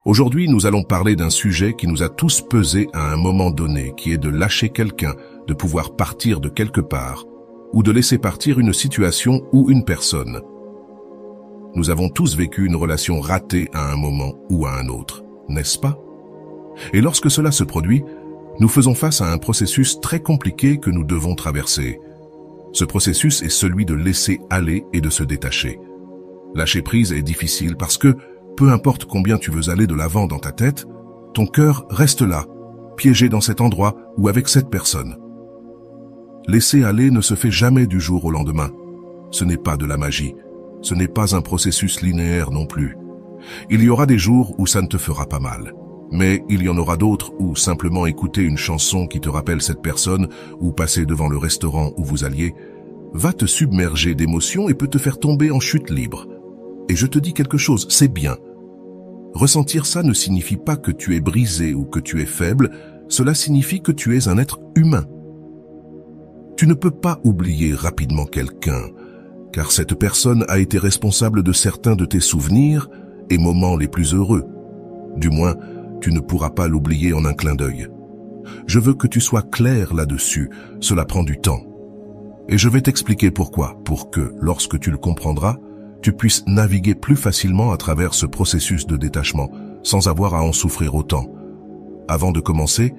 Aujourd'hui, nous allons parler d'un sujet qui nous a tous pesé à un moment donné, qui est de lâcher quelqu'un, de pouvoir partir de quelque part, ou de laisser partir une situation ou une personne. Nous avons tous vécu une relation ratée à un moment ou à un autre, n'est-ce pas? Et lorsque cela se produit, nous faisons face à un processus très compliqué que nous devons traverser. Ce processus est celui de laisser aller et de se détacher. Lâcher prise est difficile parce que, peu importe combien tu veux aller de l'avant dans ta tête, ton cœur reste là, piégé dans cet endroit ou avec cette personne. Laisser aller ne se fait jamais du jour au lendemain. Ce n'est pas de la magie. Ce n'est pas un processus linéaire non plus. Il y aura des jours où ça ne te fera pas mal. Mais il y en aura d'autres où simplement écouter une chanson qui te rappelle cette personne ou passer devant le restaurant où vous alliez va te submerger d'émotions et peut te faire tomber en chute libre. Et je te dis quelque chose, c'est bien. Ressentir ça ne signifie pas que tu es brisé ou que tu es faible, cela signifie que tu es un être humain. Tu ne peux pas oublier rapidement quelqu'un, car cette personne a été responsable de certains de tes souvenirs et moments les plus heureux. Du moins, tu ne pourras pas l'oublier en un clin d'œil. Je veux que tu sois clair là-dessus, cela prend du temps. Et je vais t'expliquer pourquoi, pour que, lorsque tu le comprendras, tu puisses naviguer plus facilement à travers ce processus de détachement, sans avoir à en souffrir autant. Avant de commencer,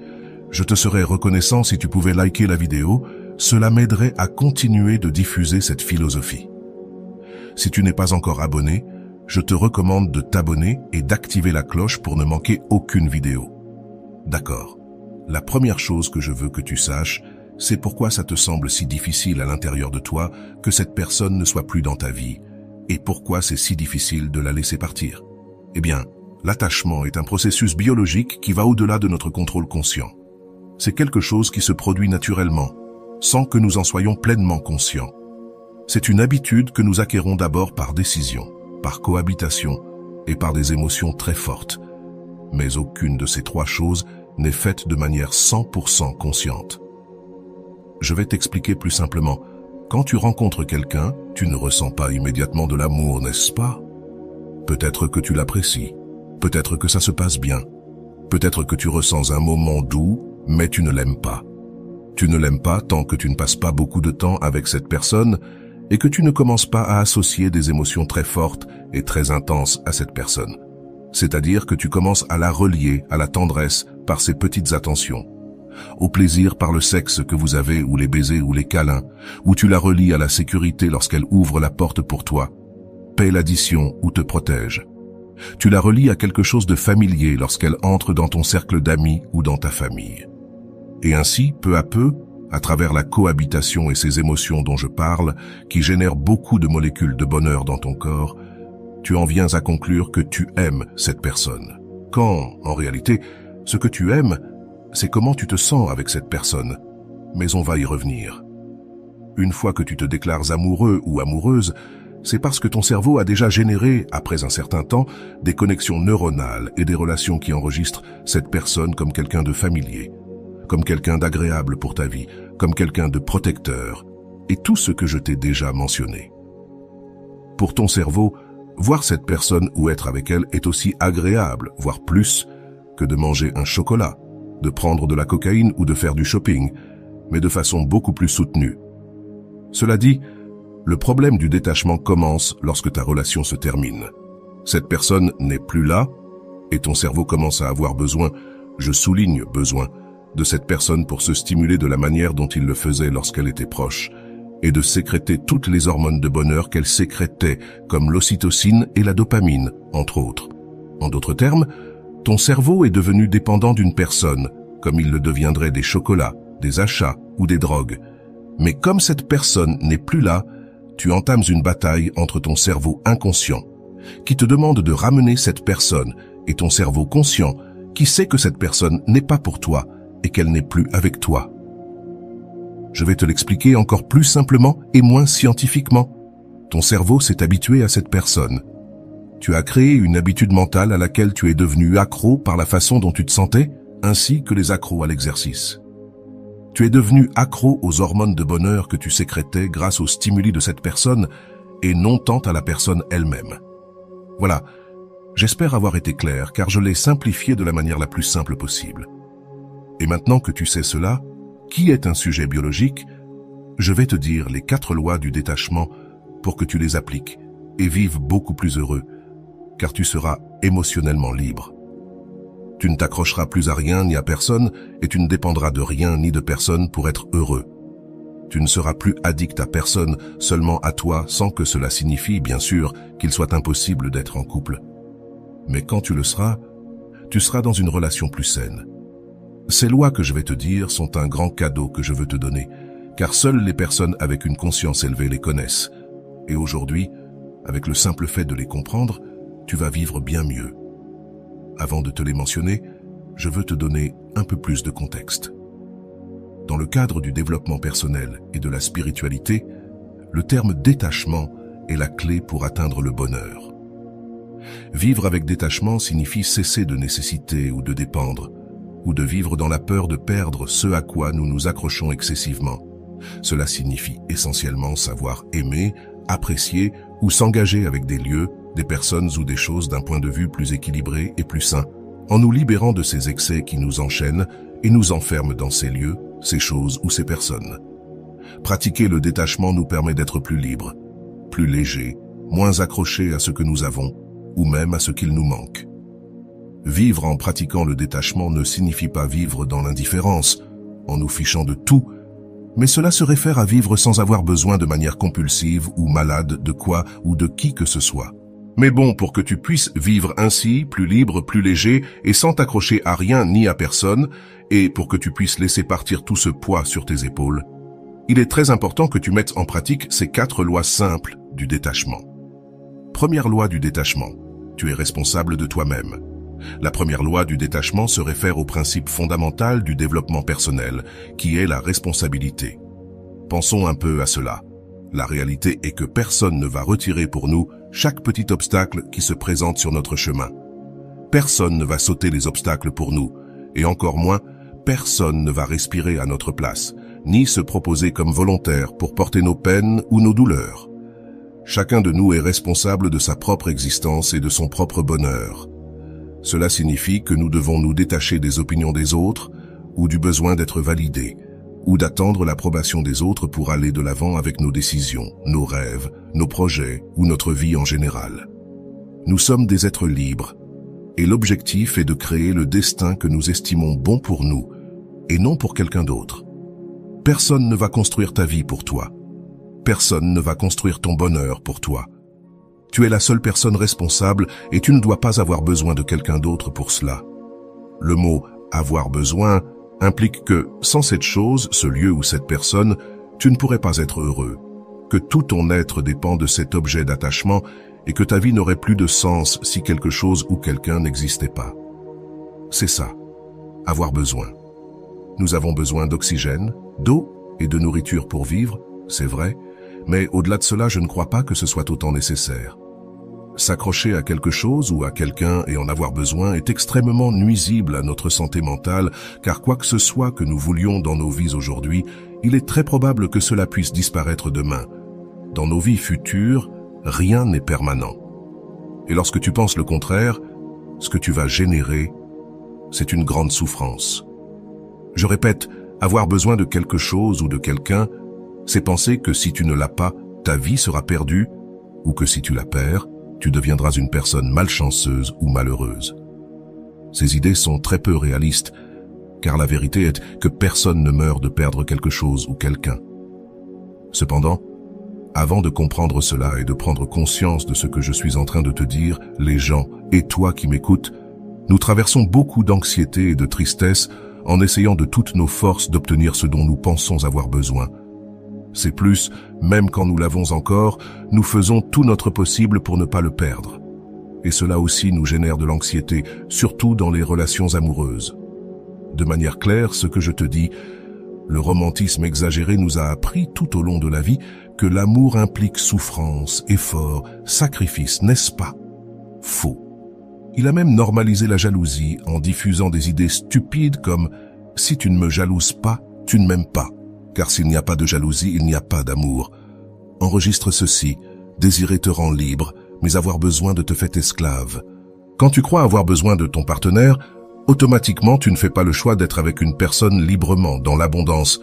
je te serais reconnaissant si tu pouvais liker la vidéo, cela m'aiderait à continuer de diffuser cette philosophie. Si tu n'es pas encore abonné, je te recommande de t'abonner et d'activer la cloche pour ne manquer aucune vidéo. D'accord. La première chose que je veux que tu saches, c'est pourquoi ça te semble si difficile à l'intérieur de toi que cette personne ne soit plus dans ta vie, et pourquoi c'est si difficile de la laisser partir. Eh bien, l'attachement est un processus biologique qui va au-delà de notre contrôle conscient. C'est quelque chose qui se produit naturellement, sans que nous en soyons pleinement conscients. C'est une habitude que nous acquérons d'abord par décision, par cohabitation et par des émotions très fortes. Mais aucune de ces trois choses n'est faite de manière 100% consciente. Je vais t'expliquer plus simplement. Quand tu rencontres quelqu'un, tu ne ressens pas immédiatement de l'amour, n'est-ce pas? Peut-être que tu l'apprécies, peut-être que ça se passe bien, peut-être que tu ressens un moment doux, mais tu ne l'aimes pas. Tu ne l'aimes pas tant que tu ne passes pas beaucoup de temps avec cette personne et que tu ne commences pas à associer des émotions très fortes et très intenses à cette personne. C'est-à-dire que tu commences à la relier à la tendresse par ces petites attentions, au plaisir par le sexe que vous avez ou les baisers ou les câlins, ou tu la relies à la sécurité lorsqu'elle ouvre la porte pour toi, paie l'addition ou te protège. Tu la relies à quelque chose de familier lorsqu'elle entre dans ton cercle d'amis ou dans ta famille. Et ainsi, peu à peu, à travers la cohabitation et ces émotions dont je parle, qui génèrent beaucoup de molécules de bonheur dans ton corps, tu en viens à conclure que tu aimes cette personne. Quand, en réalité, ce que tu aimes, c'est comment tu te sens avec cette personne. Mais on va y revenir. Une fois que tu te déclares amoureux ou amoureuse, c'est parce que ton cerveau a déjà généré, après un certain temps, des connexions neuronales et des relations qui enregistrent cette personne comme quelqu'un de familier, comme quelqu'un d'agréable pour ta vie, comme quelqu'un de protecteur, et tout ce que je t'ai déjà mentionné. Pour ton cerveau, voir cette personne ou être avec elle est aussi agréable, voire plus, que de manger un chocolat, de prendre de la cocaïne ou de faire du shopping, mais de façon beaucoup plus soutenue. Cela dit, le problème du détachement commence lorsque ta relation se termine. Cette personne n'est plus là, et ton cerveau commence à avoir besoin, je souligne besoin, de cette personne pour se stimuler de la manière dont il le faisait lorsqu'elle était proche, et de sécréter toutes les hormones de bonheur qu'elle sécrétait, comme l'ocytocine et la dopamine, entre autres. En d'autres termes, ton cerveau est devenu dépendant d'une personne, comme il le deviendrait des chocolats, des achats ou des drogues. Mais comme cette personne n'est plus là, tu entames une bataille entre ton cerveau inconscient, qui te demande de ramener cette personne, et ton cerveau conscient, qui sait que cette personne n'est pas pour toi et qu'elle n'est plus avec toi. Je vais te l'expliquer encore plus simplement et moins scientifiquement. Ton cerveau s'est habitué à cette personne. Tu as créé une habitude mentale à laquelle tu es devenu accro par la façon dont tu te sentais, ainsi que les accros à l'exercice. Tu es devenu accro aux hormones de bonheur que tu sécrétais grâce aux stimuli de cette personne et non tant à la personne elle-même. Voilà, J'espère avoir été clair car je l'ai simplifié de la manière la plus simple possible. Et maintenant que tu sais cela, qui est un sujet biologique, je vais te dire les 4 lois du détachement pour que tu les appliques et vives beaucoup plus heureux, car tu seras émotionnellement libre. Tu ne t'accrocheras plus à rien ni à personne et tu ne dépendras de rien ni de personne pour être heureux. Tu ne seras plus addict à personne, seulement à toi, sans que cela signifie, bien sûr, qu'il soit impossible d'être en couple. Mais quand tu le seras, tu seras dans une relation plus saine. Ces lois que je vais te dire sont un grand cadeau que je veux te donner, car seules les personnes avec une conscience élevée les connaissent. Et aujourd'hui, avec le simple fait de les comprendre, tu vas vivre bien mieux. Avant de te les mentionner, je veux te donner un peu plus de contexte. Dans le cadre du développement personnel et de la spiritualité, le terme détachement est la clé pour atteindre le bonheur. Vivre avec détachement signifie cesser de nécessiter ou de dépendre, ou de vivre dans la peur de perdre ce à quoi nous nous accrochons excessivement. Cela signifie essentiellement savoir aimer, apprécier ou s'engager avec des lieux, des personnes ou des choses d'un point de vue plus équilibré et plus sain, en nous libérant de ces excès qui nous enchaînent et nous enferment dans ces lieux, ces choses ou ces personnes. Pratiquer le détachement nous permet d'être plus libres, plus légers, moins accrochés à ce que nous avons, ou même à ce qu'il nous manque. Vivre en pratiquant le détachement ne signifie pas vivre dans l'indifférence, en nous fichant de tout, mais cela se réfère à vivre sans avoir besoin de manière compulsive ou malade de quoi ou de qui que ce soit. Mais bon, pour que tu puisses vivre ainsi, plus libre, plus léger et sans t'accrocher à rien ni à personne, et pour que tu puisses laisser partir tout ce poids sur tes épaules, il est très important que tu mettes en pratique ces 4 lois simples du détachement. Première loi du détachement, tu es responsable de toi-même. La première loi du détachement se réfère au principe fondamental du développement personnel, qui est la responsabilité. Pensons un peu à cela. La réalité est que personne ne va retirer pour nous chaque petit obstacle qui se présente sur notre chemin. Personne ne va sauter les obstacles pour nous, et encore moins, personne ne va respirer à notre place, ni se proposer comme volontaire pour porter nos peines ou nos douleurs. Chacun de nous est responsable de sa propre existence et de son propre bonheur. Cela signifie que nous devons nous détacher des opinions des autres, ou du besoin d'être validés, ou d'attendre l'approbation des autres pour aller de l'avant avec nos décisions, nos rêves, nos projets ou notre vie en général. Nous sommes des êtres libres, et l'objectif est de créer le destin que nous estimons bon pour nous, et non pour quelqu'un d'autre. Personne ne va construire ta vie pour toi. Personne ne va construire ton bonheur pour toi. Tu es la seule personne responsable et tu ne dois pas avoir besoin de quelqu'un d'autre pour cela. Le mot « avoir besoin » implique que, sans cette chose, ce lieu ou cette personne, tu ne pourrais pas être heureux, que tout ton être dépend de cet objet d'attachement et que ta vie n'aurait plus de sens si quelque chose ou quelqu'un n'existait pas. C'est ça, avoir besoin. Nous avons besoin d'oxygène, d'eau et de nourriture pour vivre, c'est vrai, mais au-delà de cela, je ne crois pas que ce soit autant nécessaire. S'accrocher à quelque chose ou à quelqu'un et en avoir besoin est extrêmement nuisible à notre santé mentale, car quoi que ce soit que nous voulions dans nos vies aujourd'hui, il est très probable que cela puisse disparaître demain. Dans nos vies futures, rien n'est permanent. Et lorsque tu penses le contraire, ce que tu vas générer, c'est une grande souffrance. Je répète, avoir besoin de quelque chose ou de quelqu'un, c'est penser que si tu ne l'as pas, ta vie sera perdue, ou que si tu la perds, tu deviendras une personne malchanceuse ou malheureuse. Ces idées sont très peu réalistes, car la vérité est que personne ne meurt de perdre quelque chose ou quelqu'un. Cependant, avant de comprendre cela et de prendre conscience de ce que je suis en train de te dire, les gens et toi qui m'écoutes, nous traversons beaucoup d'anxiété et de tristesse en essayant de toutes nos forces d'obtenir ce dont nous pensons avoir besoin. C'est plus, même quand nous l'avons encore, nous faisons tout notre possible pour ne pas le perdre. Et cela aussi nous génère de l'anxiété, surtout dans les relations amoureuses. De manière claire, ce que je te dis, le romantisme exagéré nous a appris tout au long de la vie que l'amour implique souffrance, effort, sacrifice, n'est-ce pas? Faux. Il a même normalisé la jalousie en diffusant des idées stupides comme « si tu ne me jalouses pas, tu ne m'aimes pas ». Car s'il n'y a pas de jalousie, il n'y a pas d'amour. Enregistre ceci, désirer te rend libre, mais avoir besoin de te fait esclave. Quand tu crois avoir besoin de ton partenaire, automatiquement tu ne fais pas le choix d'être avec une personne librement, dans l'abondance,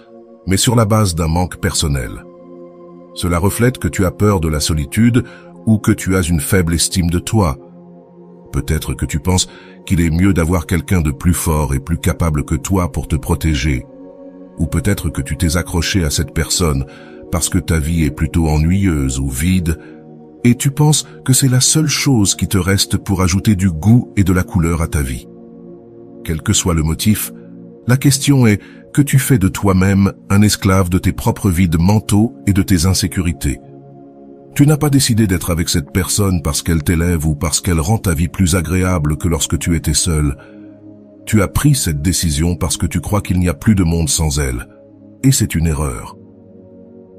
mais sur la base d'un manque personnel. Cela reflète que tu as peur de la solitude ou que tu as une faible estime de toi. Peut-être que tu penses qu'il est mieux d'avoir quelqu'un de plus fort et plus capable que toi pour te protéger. Ou peut-être que tu t'es accroché à cette personne parce que ta vie est plutôt ennuyeuse ou vide, et tu penses que c'est la seule chose qui te reste pour ajouter du goût et de la couleur à ta vie. Quel que soit le motif, la question est que tu fais de toi-même un esclave de tes propres vides mentaux et de tes insécurités. Tu n'as pas décidé d'être avec cette personne parce qu'elle t'élève ou parce qu'elle rend ta vie plus agréable que lorsque tu étais seul. Tu as pris cette décision parce que tu crois qu'il n'y a plus de monde sans elle. Et c'est une erreur.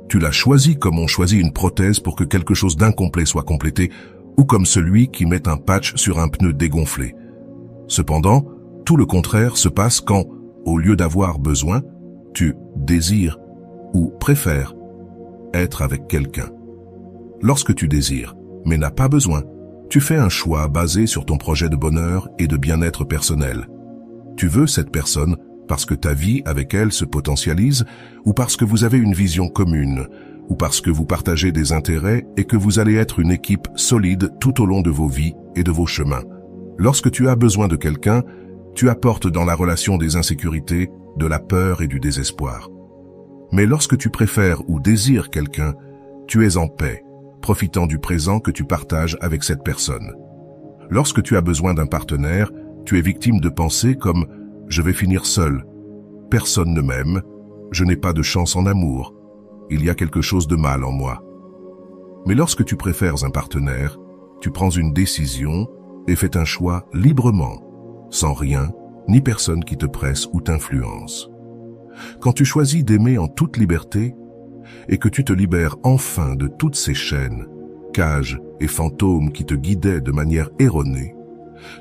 Tu l'as choisie comme on choisit une prothèse pour que quelque chose d'incomplet soit complété, ou comme celui qui met un patch sur un pneu dégonflé. Cependant, tout le contraire se passe quand, au lieu d'avoir besoin, tu désires ou préfères être avec quelqu'un. Lorsque tu désires, mais n'as pas besoin, tu fais un choix basé sur ton projet de bonheur et de bien-être personnel. Tu veux cette personne parce que ta vie avec elle se potentialise, ou parce que vous avez une vision commune, ou parce que vous partagez des intérêts et que vous allez être une équipe solide tout au long de vos vies et de vos chemins. Lorsque tu as besoin de quelqu'un, tu apportes dans la relation des insécurités, de la peur et du désespoir. Mais lorsque tu préfères ou désires quelqu'un, tu es en paix, profitant du présent que tu partages avec cette personne. Lorsque tu as besoin d'un partenaire, tu es victime de pensées comme « je vais finir seul »,« personne ne m'aime »,« je n'ai pas de chance en amour »,« il y a quelque chose de mal en moi ». Mais lorsque tu préfères un partenaire, tu prends une décision et fais un choix librement, sans rien ni personne qui te presse ou t'influence. Quand tu choisis d'aimer en toute liberté et que tu te libères enfin de toutes ces chaînes, cages et fantômes qui te guidaient de manière erronée,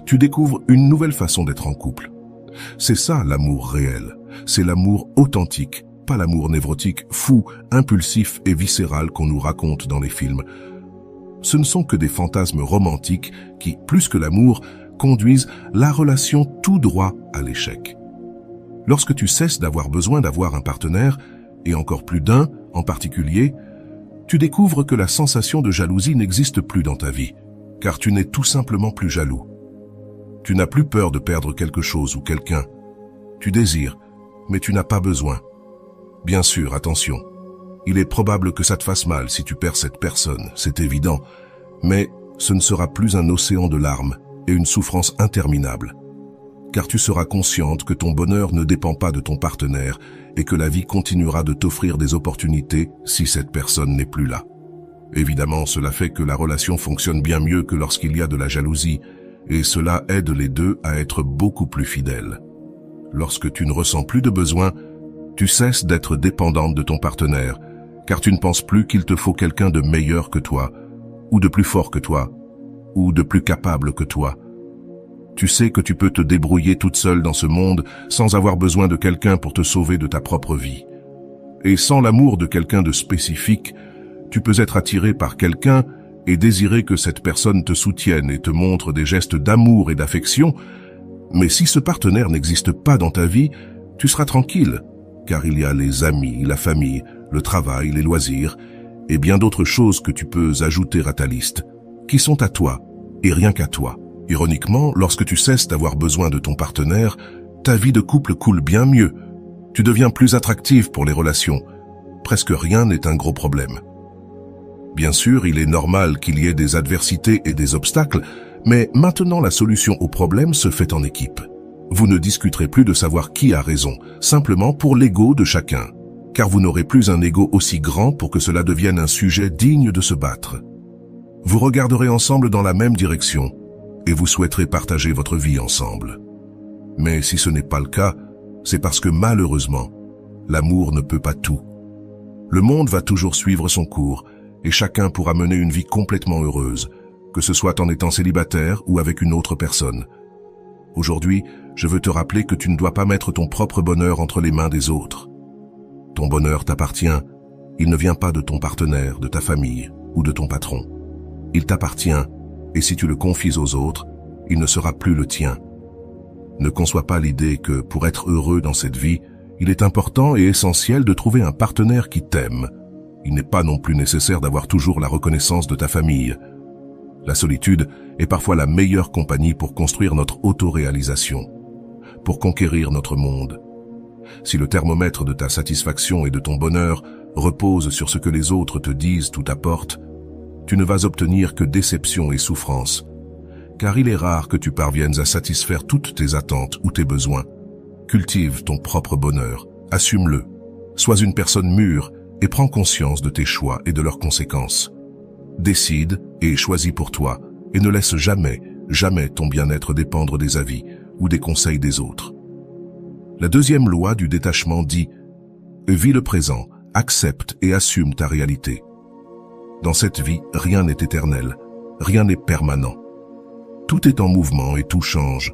tu découvres une nouvelle façon d'être en couple. C'est ça l'amour réel, c'est l'amour authentique, pas l'amour névrotique, fou, impulsif et viscéral qu'on nous raconte dans les films. Ce ne sont que des fantasmes romantiques qui, plus que l'amour, conduisent la relation tout droit à l'échec. Lorsque tu cesses d'avoir besoin d'avoir un partenaire, et encore plus d'un en particulier, tu découvres que la sensation de jalousie n'existe plus dans ta vie, car tu n'es tout simplement plus jaloux. Tu n'as plus peur de perdre quelque chose ou quelqu'un. Tu désires, mais tu n'as pas besoin. Bien sûr, attention, il est probable que ça te fasse mal si tu perds cette personne, c'est évident, mais ce ne sera plus un océan de larmes et une souffrance interminable, car tu seras consciente que ton bonheur ne dépend pas de ton partenaire et que la vie continuera de t'offrir des opportunités si cette personne n'est plus là. Évidemment, cela fait que la relation fonctionne bien mieux que lorsqu'il y a de la jalousie, et cela aide les deux à être beaucoup plus fidèles. Lorsque tu ne ressens plus de besoin, tu cesses d'être dépendante de ton partenaire, car tu ne penses plus qu'il te faut quelqu'un de meilleur que toi, ou de plus fort que toi, ou de plus capable que toi. Tu sais que tu peux te débrouiller toute seule dans ce monde sans avoir besoin de quelqu'un pour te sauver de ta propre vie. Et sans l'amour de quelqu'un de spécifique, tu peux être attiré par quelqu'un et désirer que cette personne te soutienne et te montre des gestes d'amour et d'affection, mais si ce partenaire n'existe pas dans ta vie, tu seras tranquille, car il y a les amis, la famille, le travail, les loisirs, et bien d'autres choses que tu peux ajouter à ta liste, qui sont à toi, et rien qu'à toi. Ironiquement, lorsque tu cesses d'avoir besoin de ton partenaire, ta vie de couple coule bien mieux. Tu deviens plus attractive pour les relations. Presque rien n'est un gros problème. Bien sûr, il est normal qu'il y ait des adversités et des obstacles, mais maintenant la solution au problème se fait en équipe. Vous ne discuterez plus de savoir qui a raison, simplement pour l'ego de chacun, car vous n'aurez plus un ego aussi grand pour que cela devienne un sujet digne de se battre. Vous regarderez ensemble dans la même direction, et vous souhaiterez partager votre vie ensemble. Mais si ce n'est pas le cas, c'est parce que malheureusement, l'amour ne peut pas tout. Le monde va toujours suivre son cours, et chacun pourra mener une vie complètement heureuse, que ce soit en étant célibataire ou avec une autre personne. Aujourd'hui, je veux te rappeler que tu ne dois pas mettre ton propre bonheur entre les mains des autres. Ton bonheur t'appartient, il ne vient pas de ton partenaire, de ta famille ou de ton patron. Il t'appartient, et si tu le confies aux autres, il ne sera plus le tien. Ne conçois pas l'idée que, pour être heureux dans cette vie, il est important et essentiel de trouver un partenaire qui t'aime. Il n'est pas non plus nécessaire d'avoir toujours la reconnaissance de ta famille. La solitude est parfois la meilleure compagnie pour construire notre autoréalisation, pour conquérir notre monde. Si le thermomètre de ta satisfaction et de ton bonheur repose sur ce que les autres te disent ou t'apportent, tu ne vas obtenir que déception et souffrance, car il est rare que tu parviennes à satisfaire toutes tes attentes ou tes besoins. Cultive ton propre bonheur, assume-le, sois une personne mûre et prends conscience de tes choix et de leurs conséquences. Décide et choisis pour toi et ne laisse jamais ton bien-être dépendre des avis ou des conseils des autres. La deuxième loi du détachement dit « Vis le présent, accepte et assume ta réalité ». Dans cette vie, rien n'est éternel, rien n'est permanent. Tout est en mouvement et tout change.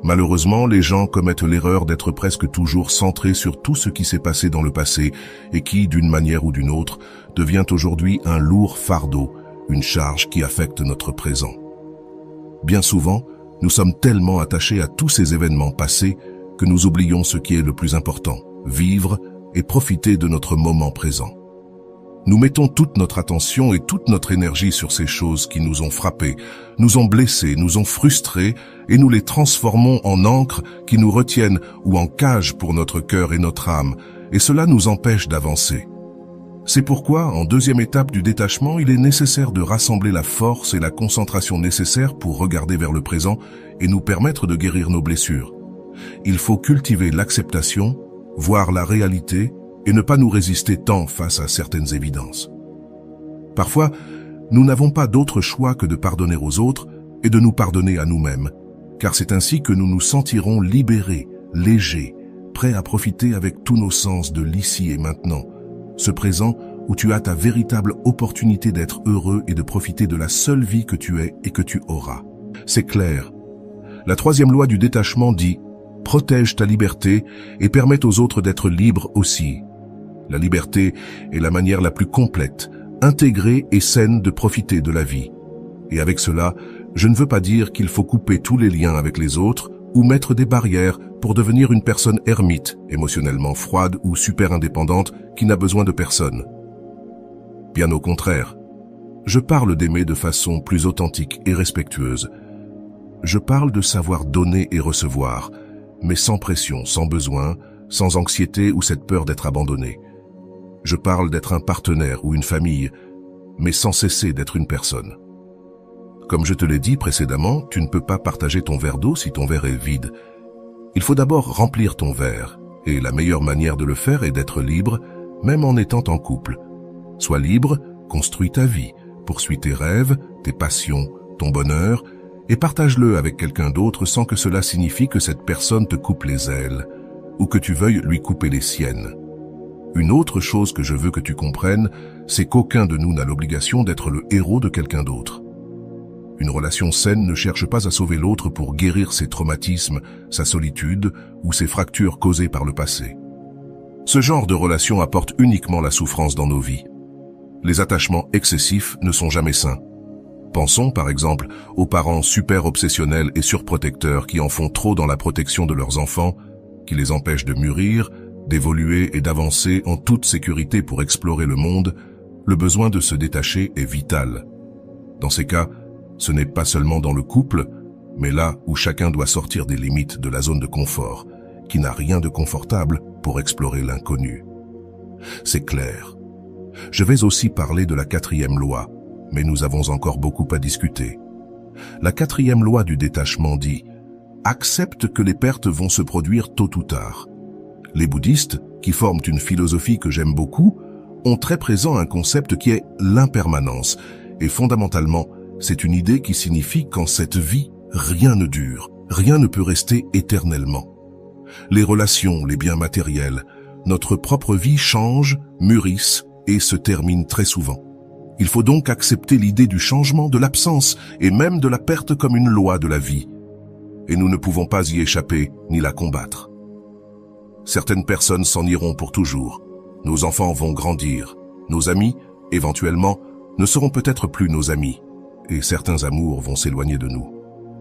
Malheureusement, les gens commettent l'erreur d'être presque toujours centrés sur tout ce qui s'est passé dans le passé et qui, d'une manière ou d'une autre, devient aujourd'hui un lourd fardeau, une charge qui affecte notre présent. Bien souvent, nous sommes tellement attachés à tous ces événements passés que nous oublions ce qui est le plus important, vivre et profiter de notre moment présent. Nous mettons toute notre attention et toute notre énergie sur ces choses qui nous ont frappés, nous ont blessés, nous ont frustrés et nous les transformons en encre qui nous retiennent ou en cage pour notre cœur et notre âme, et cela nous empêche d'avancer. C'est pourquoi, en deuxième étape du détachement, il est nécessaire de rassembler la force et la concentration nécessaires pour regarder vers le présent et nous permettre de guérir nos blessures. Il faut cultiver l'acceptation, voir la réalité et ne pas nous résister tant face à certaines évidences. Parfois, nous n'avons pas d'autre choix que de pardonner aux autres et de nous pardonner à nous-mêmes, car c'est ainsi que nous nous sentirons libérés, légers, prêts à profiter avec tous nos sens de l'ici et maintenant, ce présent où tu as ta véritable opportunité d'être heureux et de profiter de la seule vie que tu es et que tu auras. C'est clair. La troisième loi du détachement dit « Protège ta liberté et permette aux autres d'être libres aussi ». La liberté est la manière la plus complète, intégrée et saine de profiter de la vie. Et avec cela, je ne veux pas dire qu'il faut couper tous les liens avec les autres ou mettre des barrières pour devenir une personne ermite, émotionnellement froide ou super indépendante qui n'a besoin de personne. Bien au contraire, je parle d'aimer de façon plus authentique et respectueuse. Je parle de savoir donner et recevoir, mais sans pression, sans besoin, sans anxiété ou cette peur d'être abandonné. Je parle d'être un partenaire ou une famille, mais sans cesser d'être une personne. Comme je te l'ai dit précédemment, tu ne peux pas partager ton verre d'eau si ton verre est vide. Il faut d'abord remplir ton verre, et la meilleure manière de le faire est d'être libre, même en étant en couple. Sois libre, construis ta vie, poursuis tes rêves, tes passions, ton bonheur, et partage-le avec quelqu'un d'autre sans que cela signifie que cette personne te coupe les ailes, ou que tu veuilles lui couper les siennes. Une autre chose que je veux que tu comprennes, c'est qu'aucun de nous n'a l'obligation d'être le héros de quelqu'un d'autre. Une relation saine ne cherche pas à sauver l'autre pour guérir ses traumatismes, sa solitude ou ses fractures causées par le passé. Ce genre de relation apporte uniquement la souffrance dans nos vies. Les attachements excessifs ne sont jamais sains. Pensons par exemple aux parents super obsessionnels et surprotecteurs qui en font trop dans la protection de leurs enfants, qui les empêchent de mûrir, d'évoluer et d'avancer en toute sécurité pour explorer le monde. Le besoin de se détacher est vital. Dans ces cas, ce n'est pas seulement dans le couple, mais là où chacun doit sortir des limites de la zone de confort, qui n'a rien de confortable pour explorer l'inconnu. C'est clair. Je vais aussi parler de la quatrième loi, mais nous avons encore beaucoup à discuter. La quatrième loi du détachement dit « Accepte que les pertes vont se produire tôt ou tard ». Les bouddhistes, qui forment une philosophie que j'aime beaucoup, ont très présent un concept qui est l'impermanence, et fondamentalement, c'est une idée qui signifie qu'en cette vie, rien ne dure, rien ne peut rester éternellement. Les relations, les biens matériels, notre propre vie changent, mûrissent et se terminent très souvent. Il faut donc accepter l'idée du changement, de l'absence et même de la perte comme une loi de la vie. Et nous ne pouvons pas y échapper ni la combattre. Certaines personnes s'en iront pour toujours. Nos enfants vont grandir. Nos amis, éventuellement, ne seront peut-être plus nos amis. Et certains amours vont s'éloigner de nous.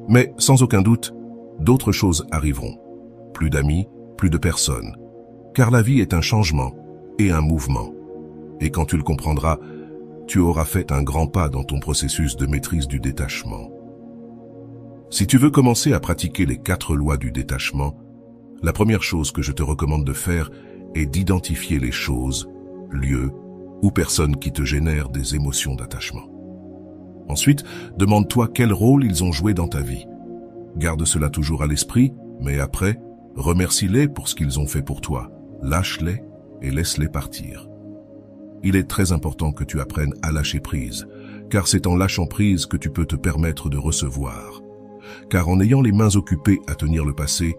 Mais sans aucun doute, d'autres choses arriveront. Plus d'amis, plus de personnes. Car la vie est un changement et un mouvement. Et quand tu le comprendras, tu auras fait un grand pas dans ton processus de maîtrise du détachement. Si tu veux commencer à pratiquer les 4 lois du détachement, la première chose que je te recommande de faire est d'identifier les choses, lieux ou personnes qui te génèrent des émotions d'attachement. Ensuite, demande-toi quel rôle ils ont joué dans ta vie. Garde cela toujours à l'esprit, mais après, remercie-les pour ce qu'ils ont fait pour toi. Lâche-les et laisse-les partir. Il est très important que tu apprennes à lâcher prise, car c'est en lâchant prise que tu peux te permettre de recevoir. Car en ayant les mains occupées à tenir le passé,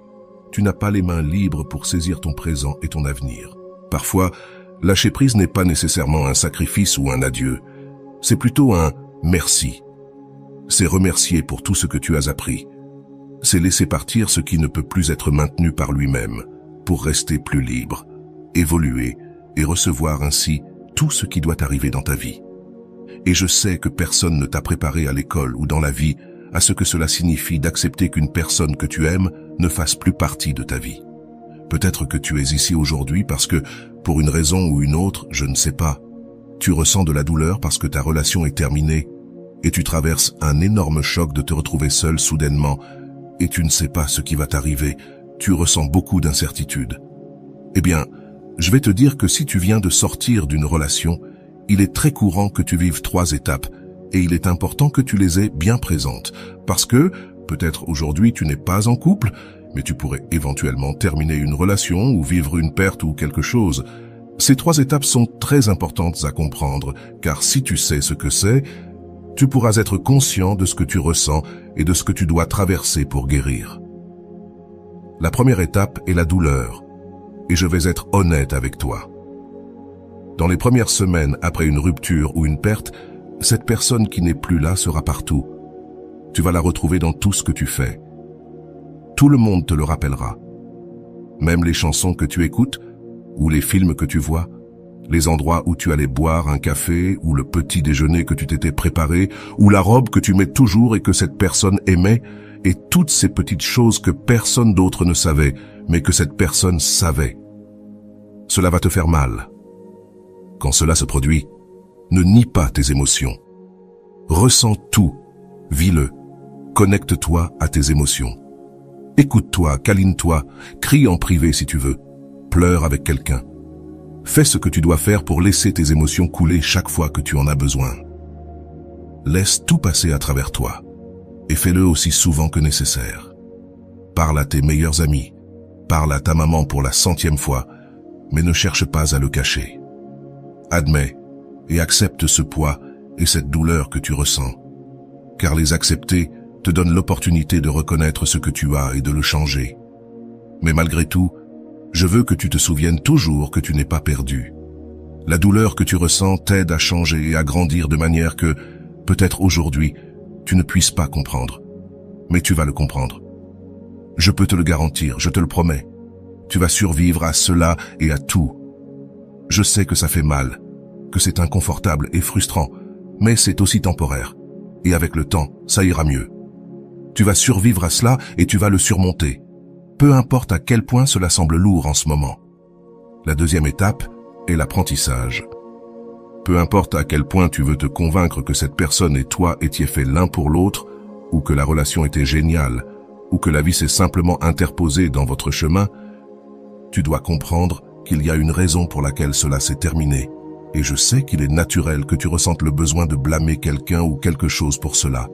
tu n'as pas les mains libres pour saisir ton présent et ton avenir. Parfois, lâcher prise n'est pas nécessairement un sacrifice ou un adieu. C'est plutôt un merci. C'est remercier pour tout ce que tu as appris. C'est laisser partir ce qui ne peut plus être maintenu par lui-même, pour rester plus libre, évoluer et recevoir ainsi tout ce qui doit arriver dans ta vie. Et je sais que personne ne t'a préparé à l'école ou dans la vie à ce que cela signifie d'accepter qu'une personne que tu aimes ne fasse plus partie de ta vie. Peut-être que tu es ici aujourd'hui parce que, pour une raison ou une autre, je ne sais pas, tu ressens de la douleur parce que ta relation est terminée et tu traverses un énorme choc de te retrouver seul soudainement et tu ne sais pas ce qui va t'arriver, tu ressens beaucoup d'incertitude. Eh bien, je vais te dire que si tu viens de sortir d'une relation, il est très courant que tu vives 3 étapes et il est important que tu les aies bien présentes parce que, peut-être aujourd'hui tu n'es pas en couple, mais tu pourrais éventuellement terminer une relation ou vivre une perte ou quelque chose. Ces 3 étapes sont très importantes à comprendre, car si tu sais ce que c'est, tu pourras être conscient de ce que tu ressens et de ce que tu dois traverser pour guérir. La première étape est la douleur, et je vais être honnête avec toi. Dans les premières semaines après une rupture ou une perte, cette personne qui n'est plus là sera partout. Tu vas la retrouver dans tout ce que tu fais. Tout le monde te le rappellera. Même les chansons que tu écoutes, ou les films que tu vois, les endroits où tu allais boire un café, ou le petit déjeuner que tu t'étais préparé, ou la robe que tu mets toujours et que cette personne aimait, et toutes ces petites choses que personne d'autre ne savait, mais que cette personne savait. Cela va te faire mal. Quand cela se produit, ne nie pas tes émotions. Ressens tout, vis-le, connecte-toi à tes émotions. Écoute-toi, câline-toi, crie en privé si tu veux, pleure avec quelqu'un. Fais ce que tu dois faire pour laisser tes émotions couler chaque fois que tu en as besoin. Laisse tout passer à travers toi, et fais-le aussi souvent que nécessaire. Parle à tes meilleurs amis, parle à ta maman pour la 100e fois, mais ne cherche pas à le cacher. Admets et accepte ce poids et cette douleur que tu ressens, car les accepter te donne l'opportunité de reconnaître ce que tu as et de le changer. Mais malgré tout, je veux que tu te souviennes toujours que tu n'es pas perdu. La douleur que tu ressens t'aide à changer et à grandir de manière que, peut-être aujourd'hui, tu ne puisses pas comprendre. Mais tu vas le comprendre. Je peux te le garantir, je te le promets. Tu vas survivre à cela et à tout. Je sais que ça fait mal, que c'est inconfortable et frustrant, mais c'est aussi temporaire. Et avec le temps, ça ira mieux. Tu vas survivre à cela et tu vas le surmonter. Peu importe à quel point cela semble lourd en ce moment. La deuxième étape est l'apprentissage. Peu importe à quel point tu veux te convaincre que cette personne et toi étiez faits l'un pour l'autre, ou que la relation était géniale, ou que la vie s'est simplement interposée dans votre chemin, tu dois comprendre qu'il y a une raison pour laquelle cela s'est terminé. Et je sais qu'il est naturel que tu ressentes le besoin de blâmer quelqu'un ou quelque chose pour cela.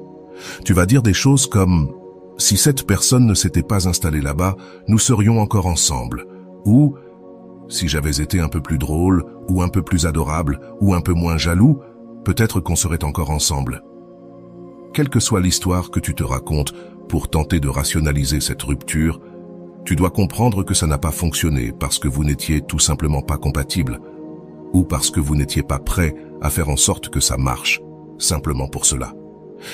Tu vas dire des choses comme « Si cette personne ne s'était pas installée là-bas, nous serions encore ensemble » ou « Si j'avais été un peu plus drôle, ou un peu plus adorable, ou un peu moins jaloux, peut-être qu'on serait encore ensemble. » Quelle que soit l'histoire que tu te racontes pour tenter de rationaliser cette rupture, tu dois comprendre que ça n'a pas fonctionné parce que vous n'étiez tout simplement pas compatibles, ou parce que vous n'étiez pas prêt à faire en sorte que ça marche, simplement pour cela.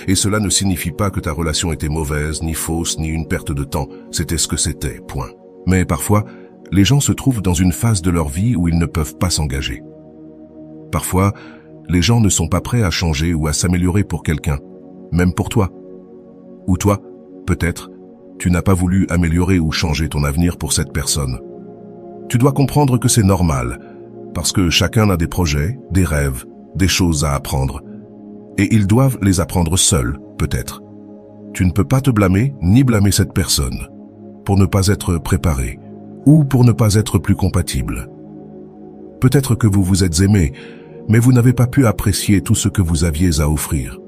Et cela ne signifie pas que ta relation était mauvaise, ni fausse, ni une perte de temps. C'était ce que c'était, point. Mais parfois, les gens se trouvent dans une phase de leur vie où ils ne peuvent pas s'engager. Parfois, les gens ne sont pas prêts à changer ou à s'améliorer pour quelqu'un, même pour toi. Ou toi, Peut-être, tu n'as pas voulu améliorer ou changer ton avenir pour cette personne. Tu dois comprendre que c'est normal, parce que chacun a des projets, des rêves, des choses à apprendre. Et ils doivent les apprendre seuls, peut-être. Tu ne peux pas te blâmer, ni blâmer cette personne, pour ne pas être préparé, ou pour ne pas être plus compatible. Peut-être que vous vous êtes aimés, mais vous n'avez pas pu apprécier tout ce que vous aviez à offrir.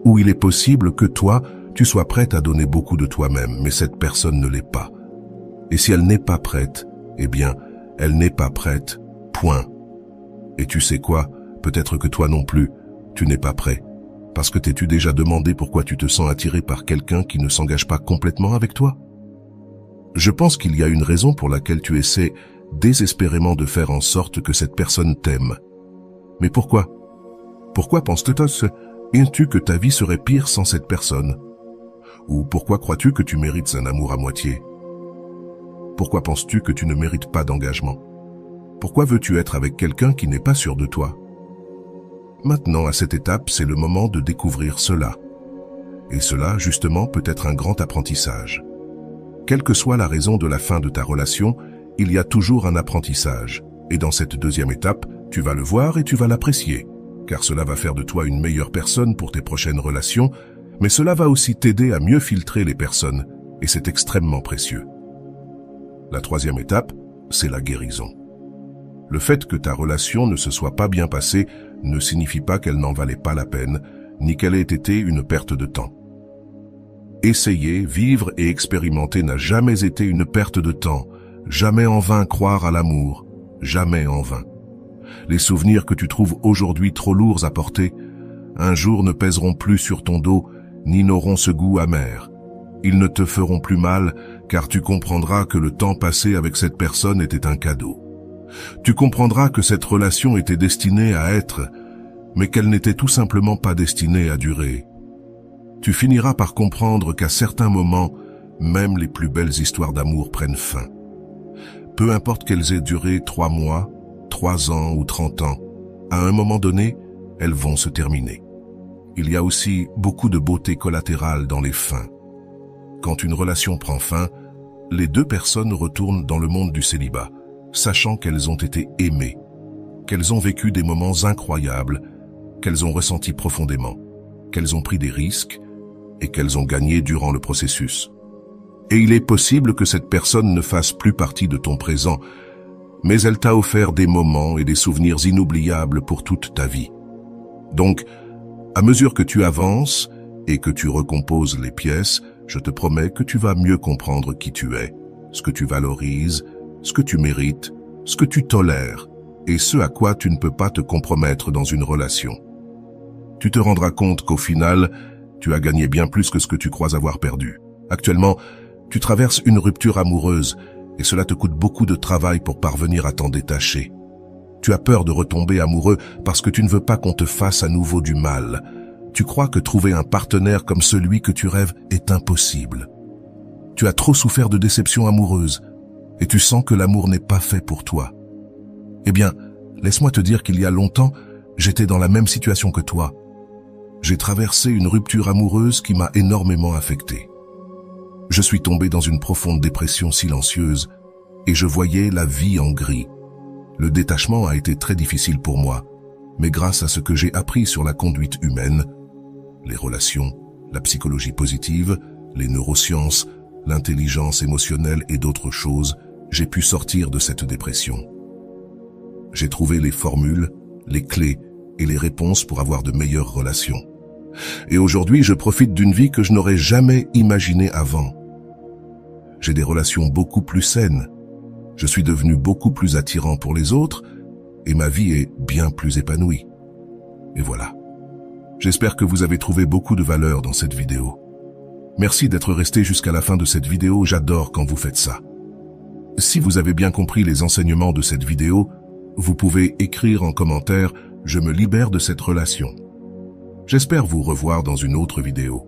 Ou il est possible que toi, tu sois prête à donner beaucoup de toi-même, mais cette personne ne l'est pas. Et si elle n'est pas prête, eh bien, elle n'est pas prête, point. Et tu sais quoi? Peut-être que toi non plus, tu n'es pas prêt. Parce que t'es-tu déjà demandé pourquoi tu te sens attiré par quelqu'un qui ne s'engage pas complètement avec toi? Je pense qu'il y a une raison pour laquelle tu essaies désespérément de faire en sorte que cette personne t'aime. Mais pourquoi? Pourquoi penses-tu que ta vie serait pire sans cette personne? Ou pourquoi crois-tu que tu mérites un amour à moitié? Pourquoi penses-tu que tu ne mérites pas d'engagement? Pourquoi veux-tu être avec quelqu'un qui n'est pas sûr de toi? Maintenant, à cette étape, c'est le moment de découvrir cela. Et cela, justement, peut être un grand apprentissage. Quelle que soit la raison de la fin de ta relation, il y a toujours un apprentissage. Et dans cette deuxième étape, tu vas le voir et tu vas l'apprécier, car cela va faire de toi une meilleure personne pour tes prochaines relations, mais cela va aussi t'aider à mieux filtrer les personnes, et c'est extrêmement précieux. La troisième étape, c'est la guérison. Le fait que ta relation ne se soit pas bien passée ne signifie pas qu'elle n'en valait pas la peine, ni qu'elle ait été une perte de temps. Essayer, vivre et expérimenter n'a jamais été une perte de temps, jamais en vain croire à l'amour, jamais en vain. Les souvenirs que tu trouves aujourd'hui trop lourds à porter, un jour ne pèseront plus sur ton dos, ni n'auront ce goût amer. Ils ne te feront plus mal, car tu comprendras que le temps passé avec cette personne était un cadeau. Tu comprendras que cette relation était destinée à être, mais qu'elle n'était tout simplement pas destinée à durer. Tu finiras par comprendre qu'à certains moments, même les plus belles histoires d'amour prennent fin. Peu importe qu'elles aient duré 3 mois, 3 ans ou 30 ans, à un moment donné, elles vont se terminer. Il y a aussi beaucoup de beauté collatérale dans les fins. Quand une relation prend fin, les deux personnes retournent dans le monde du célibat, sachant qu'elles ont été aimées, qu'elles ont vécu des moments incroyables, qu'elles ont ressenti profondément, qu'elles ont pris des risques et qu'elles ont gagné durant le processus. Et il est possible que cette personne ne fasse plus partie de ton présent, mais elle t'a offert des moments et des souvenirs inoubliables pour toute ta vie. Donc, à mesure que tu avances et que tu recomposes les pièces, je te promets que tu vas mieux comprendre qui tu es, ce que tu valorises, ce que tu mérites, ce que tu tolères, et ce à quoi tu ne peux pas te compromettre dans une relation. Tu te rendras compte qu'au final, tu as gagné bien plus que ce que tu crois avoir perdu. Actuellement, tu traverses une rupture amoureuse, et cela te coûte beaucoup de travail pour parvenir à t'en détacher. Tu as peur de retomber amoureux parce que tu ne veux pas qu'on te fasse à nouveau du mal. Tu crois que trouver un partenaire comme celui que tu rêves est impossible. Tu as trop souffert de déceptions amoureuses, et tu sens que l'amour n'est pas fait pour toi. Eh bien, laisse-moi te dire qu'il y a longtemps, j'étais dans la même situation que toi. J'ai traversé une rupture amoureuse qui m'a énormément affecté. Je suis tombé dans une profonde dépression silencieuse et je voyais la vie en gris. Le détachement a été très difficile pour moi, mais grâce à ce que j'ai appris sur la conduite humaine, les relations, la psychologie positive, les neurosciences, l'intelligence émotionnelle et d'autres choses, j'ai pu sortir de cette dépression. J'ai trouvé les formules, les clés et les réponses pour avoir de meilleures relations. Et aujourd'hui, je profite d'une vie que je n'aurais jamais imaginée avant. J'ai des relations beaucoup plus saines. Je suis devenu beaucoup plus attirant pour les autres et ma vie est bien plus épanouie. Et voilà. J'espère que vous avez trouvé beaucoup de valeur dans cette vidéo. Merci d'être resté jusqu'à la fin de cette vidéo, j'adore quand vous faites ça. Si vous avez bien compris les enseignements de cette vidéo, vous pouvez écrire en commentaire « Je me libère de cette relation ». J'espère vous revoir dans une autre vidéo.